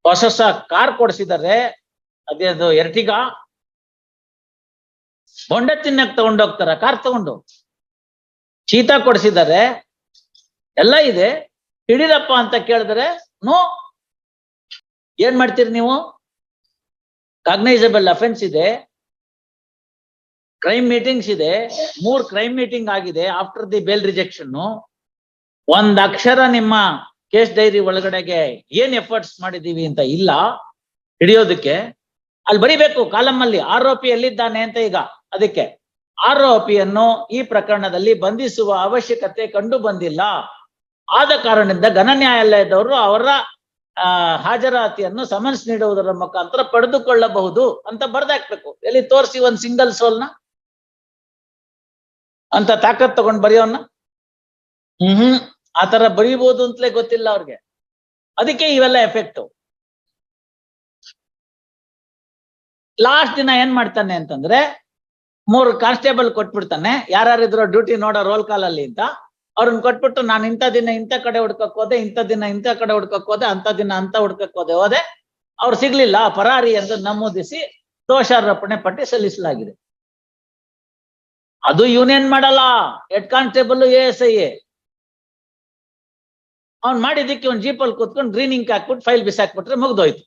ಹೊಸ car ಕೊಡಿಸಿದ್ದಾರೆ, ಅದೇದು Ertiga. ಬೊಂಡ ತಿನ್ನಕ್ ತಗೊಂಡೋಗ್ತಾರ ಕಾರ್ ತಗೊಂಡು. ಚೀತಾ ಕೊಡಿಸಿದ್ದಾರೆ, ಎಲ್ಲ ಇದೆ. ಹಿಡೀರಪ್ಪ ಅಂತ ಕೇಳಿದ್ರೆ ನೋ. ಏನ್ ಮಾಡ್ತೀರಿ ನೀವು? ಕಾಗ್ನೈಸಬಲ್ ಅಫೆನ್ಸ್ ಇದೆ, ಕ್ರೈಮ್ ಮೀಟಿಂಗ್ಸ್ ಇದೆ, 3 ಕ್ರೈಮ್ ಮೀಟಿಂಗ್ ಆಗಿದೆ ಆಫ್ಟರ್ ದಿ ಬೇಲ್ ರಿಜೆಕ್ಷನ್. ಒಂದ್ ಅಕ್ಷರ ನಿಮ್ಮ ಕೇಸ್ ಡೈರಿ ಒಳಗಡೆಗೆ ಏನ್ ಎಫರ್ಟ್ಸ್ ಮಾಡಿದೀವಿ ಅಂತ ಇಲ್ಲ ಹಿಡಿಯೋದಕ್ಕೆ. ಅಲ್ಲಿ ಬರಿಬೇಕು ಕಾಲಮ್ ಅಲ್ಲಿ ಆರೋಪಿ ಎಲ್ಲಿದ್ದಾನೆ ಅಂತ. ಈಗ ಅದಕ್ಕೆ ಆರೋಪಿಯನ್ನು ಈ ಪ್ರಕರಣದಲ್ಲಿ ಬಂಧಿಸುವ ಅವಶ್ಯಕತೆ ಕಂಡು ಬಂದಿಲ್ಲ, ಆದ ಕಾರಣದಿಂದ ಘನ ನ್ಯಾಯಾಲಯದವರು ಅವರ ಹಾಜರಾತಿಯನ್ನು ಸಮನ್ಸ್ ನೀಡುವುದರ ಮುಖಾಂತರ ಪಡೆದುಕೊಳ್ಳಬಹುದು ಅಂತ ಬರ್ದಾಕ್ಬೇಕು. ಎಲ್ಲಿ ತೋರಿಸಿ ಒಂದ್ ಸಿಂಗಲ್ ಸೋಲ್ನ ಅಂತ ತಾಕತ್ ತಗೊಂಡ್ ಬರೆಯೋನ್ನ. ಆತರ ಬರೀಬಹುದು ಅಂತಲೇ ಗೊತ್ತಿಲ್ಲ ಅವ್ರಿಗೆ. ಅದಕ್ಕೆ ಇವೆಲ್ಲ ಎಫೆಕ್ಟ್. ಲಾಸ್ಟ್ ದಿನ ಏನ್ ಮಾಡ್ತಾನೆ ಅಂತಂದ್ರೆ 3 ಕಾನ್ಸ್ಟೇಬಲ್ ಕೊಟ್ಬಿಡ್ತಾನೆ, ಯಾರ್ಯಾರಿದ್ರು ಡ್ಯೂಟಿ ನೋಡೋ ರೋಲ್ ಕಾಲ್ ಅಲ್ಲಿ ಅಂತ. ಅವ್ರನ್ನ ಕೊಟ್ಬಿಟ್ಟು ನಾನು ಇಂಥ ದಿನ ಇಂಥ ಕಡೆ ಹುಡ್ಕಕ್ ಹೋದೆ, ಇಂಥ ದಿನ ಇಂಥ ಕಡೆ ಹುಡ್ಕಕ್ ಹೋದೆ, ಅಂತ ದಿನ ಅಂತ ಹುಡ್ಕಕ್ ಹೋದೆ. ಅವ್ರು ಸಿಗ್ಲಿಲ್ಲ, ಪರಾರಿ ಎಂದು ನಮೂದಿಸಿ ದೋಷಾರೋಪಣೆ ಪಟ್ಟಿ ಸಲ್ಲಿಸಲಾಗಿದೆ. ಅದು ಯೂನಿಯನ್ ಮಾಡಲ್ಲ, ಹೆಡ್ ಕಾನ್ಸ್ಟೇಬಲ್ ASI. ಅವ್ನ್ ಮಾಡಿದ್ದಕ್ಕೆ ಒಂದ್ ಜೀಪಲ್ಲಿ ಕೂತ್ಕೊಂಡು ಗ್ರೀನ್ ಇಂಕ್ ಹಾಕ್ಬಿಟ್ಟು ಫೈಲ್ ಬಿಸಾಕ್ಬಿಟ್ರೆ ಮುಗ್ದೋಯ್ತು.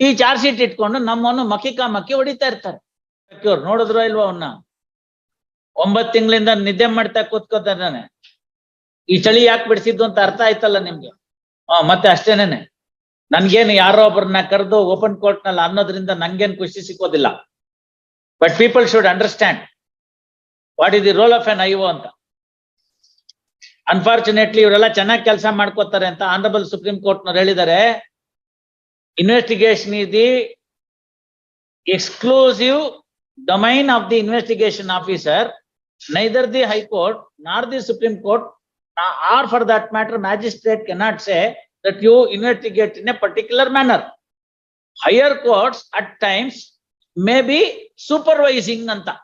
ಈ ಚಾರ್ಜ್ ಶೀಟ್ ಇಟ್ಕೊಂಡು ನಮ್ಮನ್ನು ಮಕ್ಕಿ ಹೊಡಿತಾ ಇರ್ತಾರೆ. ನೋಡಿದ್ರು ಇಲ್ವಾ ಅವನ್ನ? 9 ತಿಂಗಳಿಂದ ನಿದ್ದೆ ಮಾಡ್ತಾ ಕೂತ್ಕೋತಾನೆ. ಈ ಚಳಿ ಯಾಕೆ ಬಿಡಿಸಿದ್ದು ಅಂತ ಅರ್ಥ ಆಯ್ತಲ್ಲ ನಿಮ್ಗೆ? ಮತ್ತೆ ಅಷ್ಟೇನೇನೆ. ನನ್ಗೇನು ಯಾರೋ ಒಬ್ಬರನ್ನ ಕರೆದು ಓಪನ್ ಕೋರ್ಟ್ ನಲ್ಲಿ ಅನ್ನೋದ್ರಿಂದ ನಂಗೇನು ಖುಷಿ ಸಿಕ್ಕೋದಿಲ್ಲ. But people should understand what is the role of an IO ಅಂತ. ಅನ್ಫಾರ್ಚುನೇಟ್ಲಿ ಇವರೆಲ್ಲ ಚೆನ್ನಾಗಿ ಕೆಲಸ ಮಾಡ್ಕೋತಾರೆ ಅಂತ ಆನರಬಲ್ ಸುಪ್ರೀಂ ಕೋರ್ಟ್ ನವರು ಹೇಳಿದ್ದಾರೆ. Investigation is the exclusive domain of the investigation officer. Neither the High Court nor the Supreme Court or for that matter magistrate cannot say that you investigate in a particular manner. Higher courts at times may be supervising anta.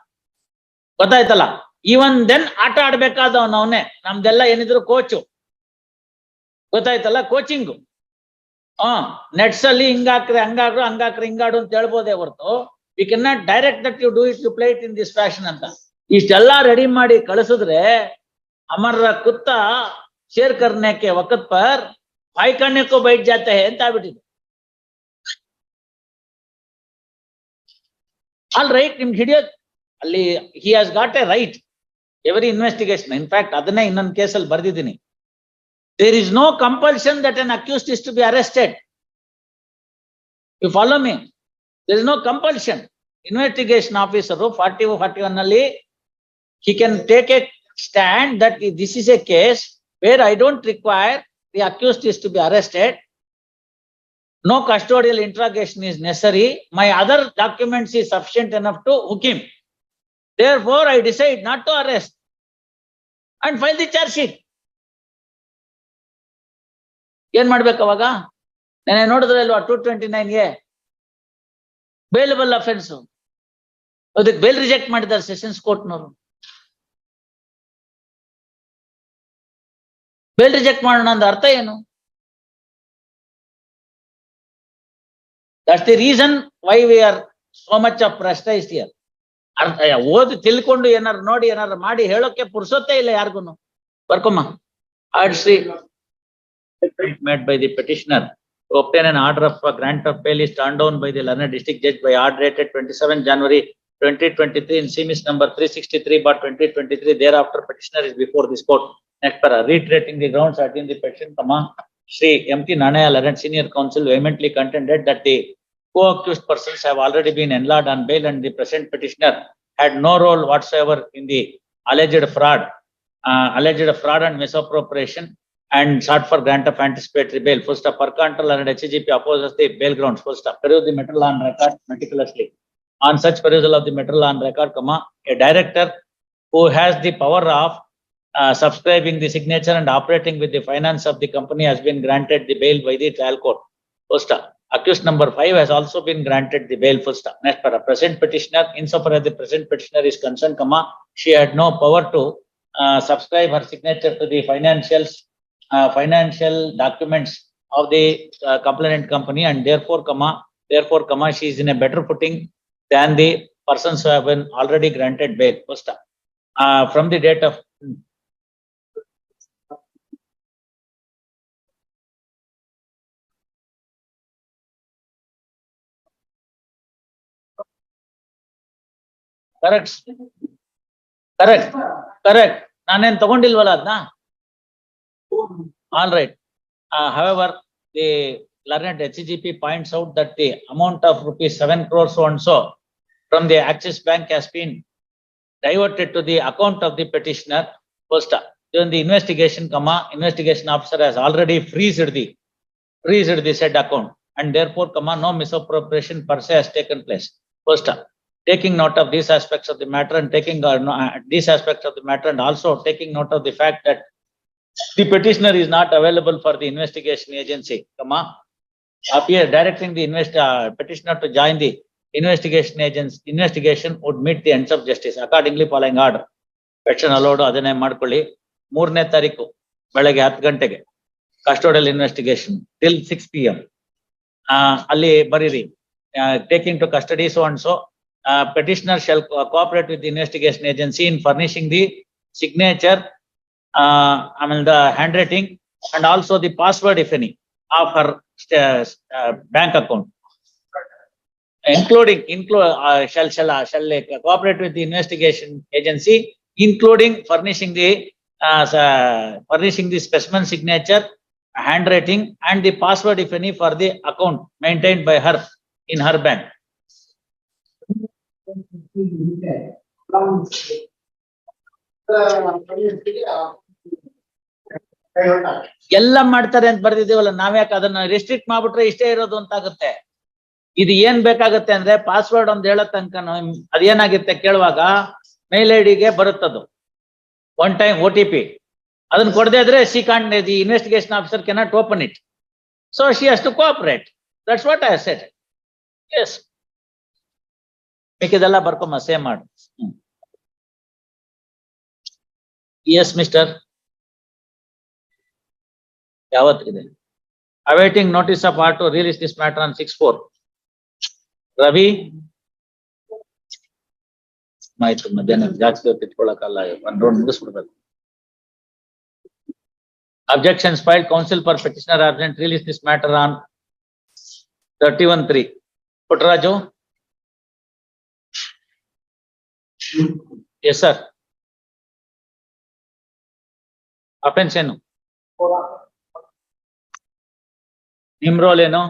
ಗೊತ್ತಾಯ್ತಲ್ಲ? Even then ಆಟ ಆಡ್ಬೇಕಾದವನು ಅವನೇ. ನಮ್ದೆಲ್ಲ ಏನಿದ್ರು coach, ಗೊತ್ತಾಯ್ತಲ್ಲ? Coaching. Nets ಅಲ್ಲಿ ಹಿಂಗಾಕ್ರೆ ಹಂಗಾಡ್ರು, ಹಂಗಾಕ್ರೆ ಹಿಂಗಾಡು ಅಂತ ಹೇಳ್ಬೋದೇ ಹೊರತು we can not direct that you do it, you play it in this fashion ಅಂತ. ಇಷ್ಟೆಲ್ಲ ರೆಡಿ ಮಾಡಿ ಕಳಿಸಿದ್ರೆ ಅಮರ ಕುತ್ತ ಶೇರ್ ಕರ್ನೆಕ್ಕೆ ವಕತ್ ಪರ್ ಬಾಯಿ ಕಣ್ಣಕ್ಕೂ ಬೈಟ್ ಜಾತೆ ಅಂತ ಆಗ್ಬಿಟ್ಟಿದೆ. ಆಲ್ ರೈಟ್, ನಿಮ್ಗೆ ಹಿಡಿಯೋದು ಅಲ್ಲಿ he has got A right every investigation. In fact ಅದನ್ನೇ ಇನ್ನೊಂದು ಕೇಸಲ್ಲಿ ಬರ್ದಿದ್ದೀನಿ. There is no compulsion that an accused is to be arrested. You follow me? There is no compulsion. Investigation officer 40-41 ನಲ್ಲಿ he can take a stand that this is a case where I don't require the accused is to be arrested. No custodial interrogation is necessary. My other documents is sufficient enough to hook him. Therefore, I decide not to arrest and file the charge sheet. ಏನ್ ಮಾಡ್ಬೇಕು ಅವಾಗ? ನಾನು ನೋಡಿದ್ರೆ ಇಲ್ವಾ 229A bailable offense, ಅದಕ್ಕೆ bail reject ಮಾಡಿದ್ದಾರೆ sessions ಕೋರ್ಟ್ನವರು. Bail reject ಮಾಡೋಣ ಅಂದ ಅರ್ಥ ಏನು? That's the reason why we are so much of prestiged here. ಓದಿ ತಿಳ್ಕೊಂಡು ಏನಾರು ನೋಡಿ ಏನಾರು ಮಾಡಿ ಹೇಳೋಕೆ ಪುರ್ಸೊತ್ತೇ ಇಲ್ಲ ಯಾರಿಗೂ. ಬರ್ಕೊಮ್ಮ. ಆಡ್ಸಿ made by the petitioner to obtain an order of grant of bail is turned down by the learned district judge by order dated 27 January 2023 in CMS number 363/2023. Thereafter, petitioner is before this court. Next para, reiterating the grounds at in the petition, Shri M.T. Nanaya, learned senior counsel, vehemently contended that the co-accused persons have already been enlarged on bail and the present petitioner had no role whatsoever in the alleged fraud and misappropriation and sought for grant of anticipatory bail. Full stop. Per control and HGP opposes the bail grounds. Full stop. Peruse the matter law on record meticulously. On such perusal of the matter law on record, a director who has the power of subscribing the signature and operating with the finance of the company has been granted the bail by the trial court. Full stop. Accused number 5 has also been granted the bail. Full stop. Next para, present petitioner, insofar as the present petitioner is concerned, she had no power to subscribe her signature to the financials financial documents of the complainant company, and therefore, she is in a better footing than the persons who have been already granted bail. First, from the date of correct. ನಾನೇನ್ ತಗೊಂಡಿಲ್ವಲ್ಲ ಅದನ್ನ. All right. However, the learned HGP points out that the amount of rupees 7 crores so and so from the Axis Bank has been diverted to the account of the petitioner. First, during the investigation, investigation officer has already freezed the said account, and therefore, no misappropriation per se has taken place. First, taking note of these aspects of the matter and taking these aspects of the matter, and also taking note of the fact that the petitioner is not available for the investigation agency, appear directing the petitioner to join the investigation agents. Investigation would meet the ends of justice. Accordingly, following order, petition allowed ಅದನ್ನೇ ಮಾಡ್ಕೊಳ್ಳಿ. 3ನೇ ತಾರೀಕು ಬೆಳಗ್ಗೆ 10 ಗಂಟೆಗೆ custodial investigation till 6 PM. ಅಲ್ಲಿ ಬರೀರಿ, taking to custody so and so. Petitioner shall cooperate with the investigation agency in furnishing the signature, the handwriting, and also the password, if any, of her bank account, shall cooperate with the investigation agency, including furnishing the specimen signature, handwriting, and the password, if any, for the account maintained by her in her bank. ಎಲ್ಲ ಮಾಡ್ತಾರೆ ಅಂತ ಬರ್ದಿದ್ದೀವಲ್ಲ, ನಾವ್ಯಾಕೆ ಅದನ್ನ restrict ಮಾಡ್ಬಿಟ್ರೆ ಇಷ್ಟೇ ಇರೋದು ಅಂತ ಆಗುತ್ತೆ. ಇದು ಏನ್ ಬೇಕಾಗತ್ತೆ ಅಂದ್ರೆ ಪಾಸ್ವರ್ಡ್ ಒಂದ್ ಹೇಳೋ ತನಕ ಅದೇನಾಗುತ್ತೆ ಕೇಳುವಾಗ ಮೇಲ್ ಐಡಿಗೆ ಬರುತ್ತದು ಒನ್ ಟೈಮ್ OTP. ಅದನ್ನ ಕೊಡದೇ ಇದ್ರೆ the investigation officer cannot open it. So she has to cooperate. That's what I have said. Yes, ಬೇಕಿದೆಲ್ಲ ಬರ್ಕೊಂಬ, ಸೇವ್ ಮಾಡು. ಎಸ್ ಮಿಸ್ಟರ್, ಯಾವತ್ತಿದೆ? awaiting notice of order to release this matter on 6/4. Ravi ಆಯ್ತು, ಮಧ್ಯಾಹ್ನ ಜಾಸ್ತಿ ಹೊತ್ತು ಇಟ್ಕೊಳಕಲ್ಲ, ಒಂದ್ round ಮುಗಿಸ್ಬಿಡ್ಬೇಕು. Objections filed. Counsel for petitioner absent. Release this matter on 31/3. Puttaraju. Yes sir. Offense ಏನು? ನಿಮ್ಮ ರೋಲ್ ಏನು?